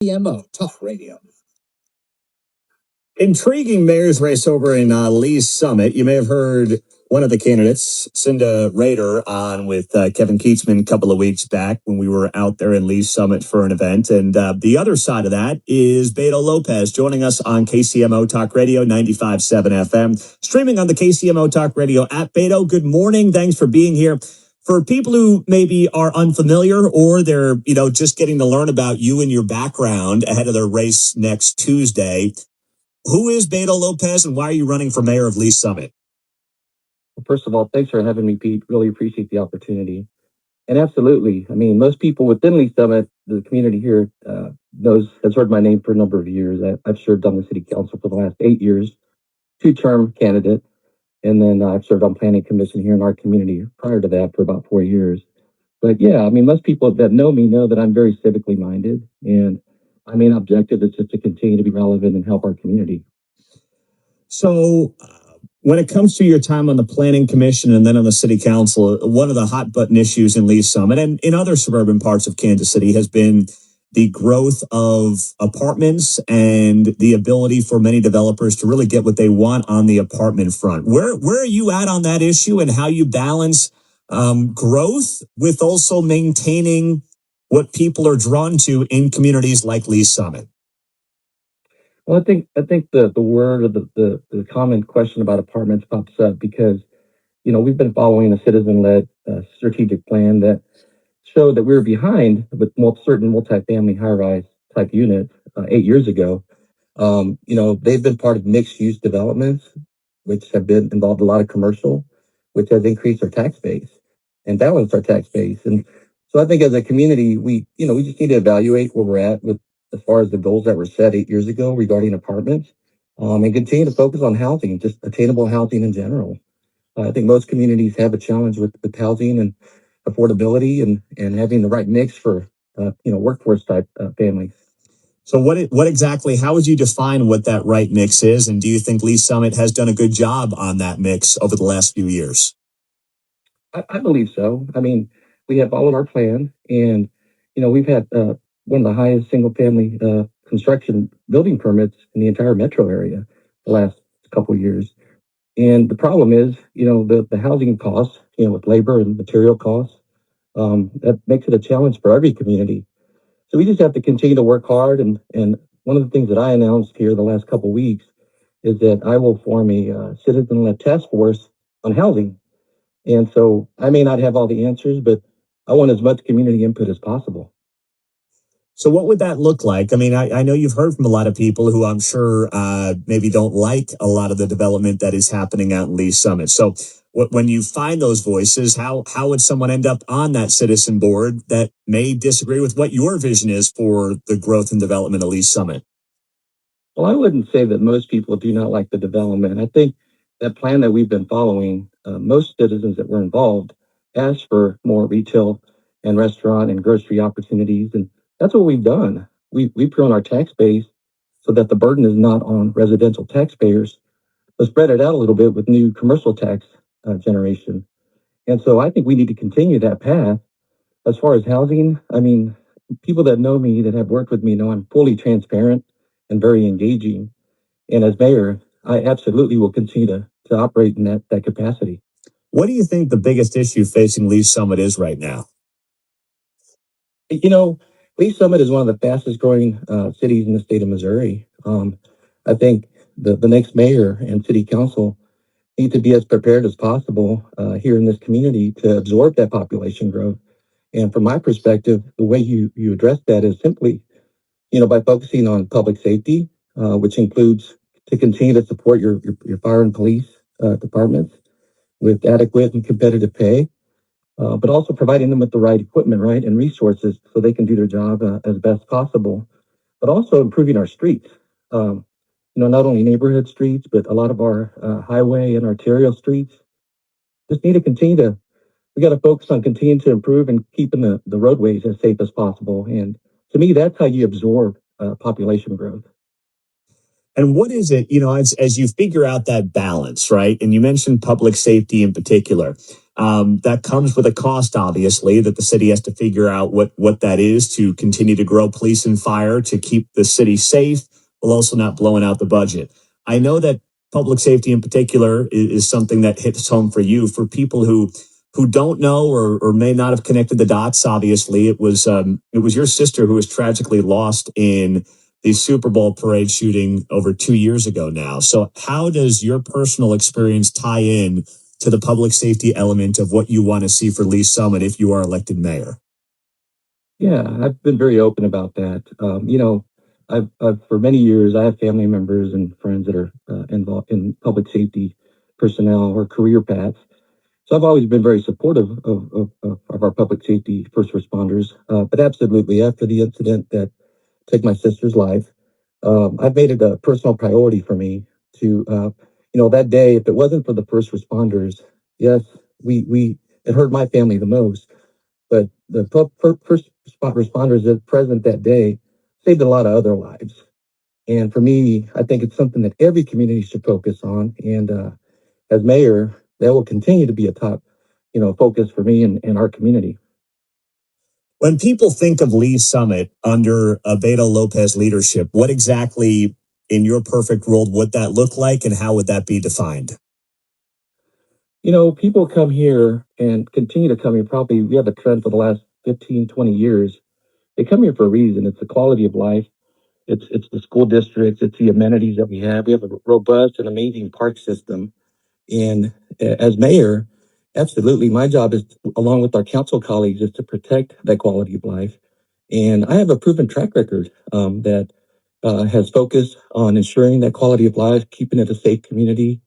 KCMO Talk Radio. Intriguing mayor's race over in Lee's Summit. You may have heard one of the candidates, Cinda Rader, on with Kevin Keatsman a couple of weeks back when we were out there in Lee's Summit for an event. And the other side of that is Beto Lopez joining us on KCMO Talk Radio 95.7 FM, streaming on the KCMO Talk Radio app. Beto, good morning. Thanks for being here. For people who maybe are unfamiliar or they're, just getting to learn about you and your background ahead of their race next Tuesday, who is Beto Lopez and why are you running for mayor of Lee's Summit? Well, first of all, thanks for having me, Pete. Really appreciate the opportunity. And absolutely, I mean, most people within Lee's Summit, the community here, has heard my name for a number of years. I've served on the city council for the last 8 years, two-term candidate, and then I've served on planning commission here in our community prior to that for about 4 years. But yeah, I mean, most people that know me know that I'm very civically minded, and my main objective is just to continue to be relevant and help our community. So, when it comes to your time on the planning commission and then on the city council, one of the hot button issues in Lee's Summit and in other suburban parts of Kansas City has been the growth of apartments and the ability for many developers to really get what they want on the apartment front. Where are you at on that issue and how you balance growth with also maintaining what people are drawn to in communities like Lee's Summit? Well, I think the word or the common question about apartments pops up because we've been following a citizen-led strategic plan that showed that we were behind with certain multifamily high-rise type units 8 years ago. They've been part of mixed-use developments, which have been involved a lot of commercial, which has increased our tax base and balanced our tax base. And so I think as a community, we just need to evaluate where we're at with as far as the goals that were set 8 years ago regarding apartments, and continue to focus on housing, just attainable housing in general. I think most communities have a challenge with housing and affordability and having the right mix for workforce type families. So what exactly, how would you define what that right mix is? And do you think Lee's Summit has done a good job on that mix over the last few years? I believe so. I mean, we have followed our plan, and we've had one of the highest single family construction building permits in the entire metro area the last couple of years. And the problem is, the housing costs, with labor and material costs, that makes it a challenge for every community. So we just have to continue to work hard. And one of the things that I announced here the last couple of weeks is that I will form a citizen-led task force on housing. And so I may not have all the answers, but I want as much community input as possible. So what would that look like? I mean, I know you've heard from a lot of people who I'm sure maybe don't like a lot of the development that is happening out in Lee's Summit. So when you find those voices, how would someone end up on that citizen board that may disagree with what your vision is for the growth and development of Lee's Summit? Well, I wouldn't say that most people do not like the development. I think that plan that we've been following, most citizens that were involved asked for more retail and restaurant and grocery opportunities. And that's what we've done. We've grown our tax base so that the burden is not on residential taxpayers, but spread it out a little bit with new commercial tax generation. And so I think we need to continue that path. As far as housing, I mean, people that know me, that have worked with me, know I'm fully transparent and very engaging. And as mayor, I absolutely will continue to operate in that capacity. What do you think the biggest issue facing Lee's Summit is right now? You know, Lee Summit is one of the fastest growing cities in the state of Missouri. I think the next mayor and city council need to be as prepared as possible here in this community to absorb that population growth. And from my perspective, the way you address that is simply, by focusing on public safety, which includes to continue to support your fire and police departments with adequate and competitive pay, but also providing them with the right equipment, right, and resources so they can do their job as best possible, but also improving our streets. Not only neighborhood streets, but a lot of our highway and arterial streets just need to continue to, we got to focus on continuing to improve and keeping the roadways as safe as possible. And to me, that's how you absorb population growth. And what is it, as you figure out that balance, right? And you mentioned public safety in particular. That comes with a cost, obviously, that the city has to figure out what that is to continue to grow police and fire to keep the city safe while also not blowing out the budget. I know that public safety in particular is something that hits home for you. For people who don't know or may not have connected the dots, obviously, it was your sister who was tragically lost in the Super Bowl parade shooting over 2 years ago now. So, how does your personal experience tie in to the public safety element of what you want to see for Lee Summit if you are elected mayor? Yeah, I've been very open about that. I've for many years I have family members and friends that are involved in public safety personnel or career paths. So I've always been very supportive of our public safety first responders. But absolutely, after the incident that took my sister's life, I've made it a personal priority for me to, that day, if it wasn't for the first responders, yes, we it hurt my family the most, but the first responders that present that day saved a lot of other lives. And for me, I think it's something that every community should focus on. And as mayor, that will continue to be a top, focus for me and our community. When people think of Lee Summit under Beto Lopez leadership, what exactly in your perfect world would that look like and how would that be defined? People come here and continue to come here. Probably we have a trend for the last 15, 20 years. They come here for a reason. It's the quality of life. It's the school districts. It's the amenities that we have. We have a robust and amazing park system. And as mayor, absolutely, my job is, along with our council colleagues, is to protect that quality of life. And I have a proven track record that has focused on ensuring that quality of life, keeping it a safe community.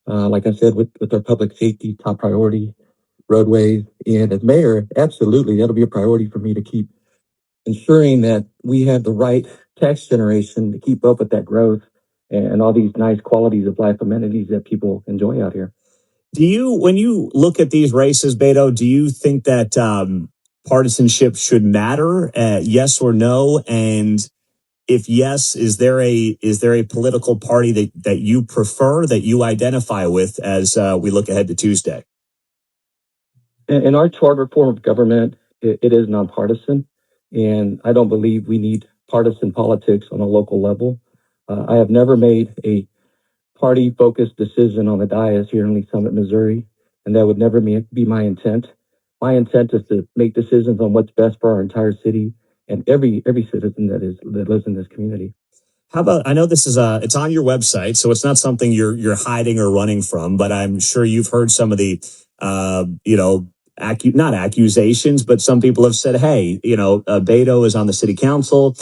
Like I said, with our public safety top priority, roadways. And as mayor, absolutely, that'll be a priority for me to keep ensuring that we have the right tax generation to keep up with that growth and all these nice qualities of life amenities that people enjoy out here. When you look at these races, Beto, do you think that partisanship should matter? Yes or no? And if yes, is there a political party that you prefer that you identify with as we look ahead to Tuesday? In our charter form of government, it is nonpartisan, and I don't believe we need partisan politics on a local level. I have never made a party focused decision on the dais here in Lee Summit, Missouri, and that would never be my intent. My intent is to make decisions on what's best for our entire city and every citizen that lives in this community. How about, I know this is it's on your website, so it's not something you're hiding or running from, but I'm sure you've heard some of the not accusations, but some people have said, hey, Beto is on the city council.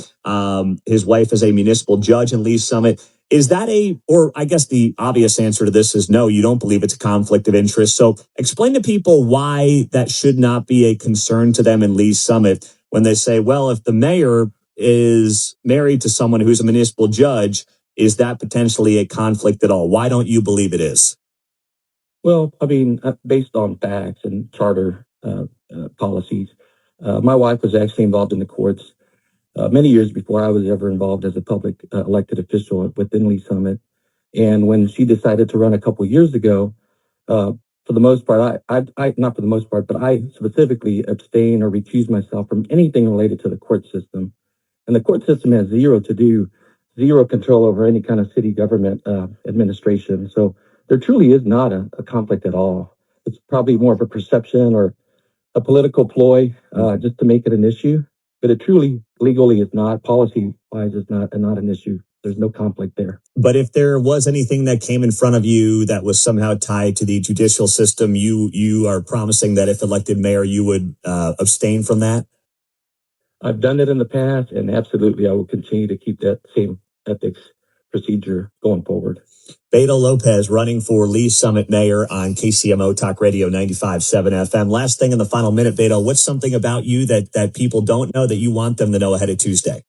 His wife is a municipal judge in Lee Summit. Is that or I guess the obvious answer to this is no, you don't believe it's a conflict of interest. So explain to people why that should not be a concern to them in Lee Summit when they say, well, if the mayor is married to someone who's a municipal judge, is that potentially a conflict at all? Why don't you believe it is? Well, I mean, based on facts and charter policies, my wife was actually involved in the courts many years before I was ever involved as a public elected official within Lee Summit. And when she decided to run a couple years ago, uh, for the most part, I not for the most part, but I specifically abstain or recuse myself from anything related to the court system. And the court system has zero control over any kind of city government administration. So there truly is not a conflict at all. It's probably more of a perception or a political ploy just to make it an issue. But it truly, legally, is not. Policy wise, is not an issue. There's no conflict there. But if there was anything that came in front of you that was somehow tied to the judicial system, you are promising that if elected mayor, you would abstain from that. I've done it in the past, and absolutely, I will continue to keep that same ethics procedure going forward. Beto Lopez running for Lee Summit mayor on KCMO Talk Radio 95.7 FM. Last thing in the final minute, Beto, what's something about you that people don't know that you want them to know ahead of Tuesday?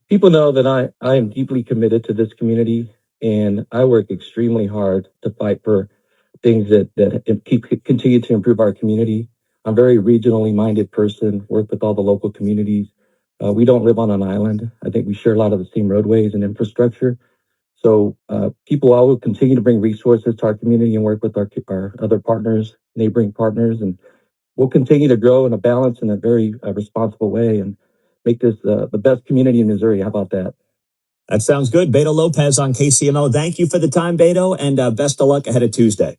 People know that I am deeply committed to this community, and I work extremely hard to fight for things that continue to improve our community. I'm a very regionally minded person, work with all the local communities. We don't live on an island. I think we share a lot of the same roadways and infrastructure. So people will continue to bring resources to our community and work with our other partners, neighboring partners, and we'll continue to grow in a balanced and a very responsible way and make this the best community in Missouri. How about that? That sounds good. Beto Lopez on KCMO. Thank you for the time, Beto, and best of luck ahead of Tuesday.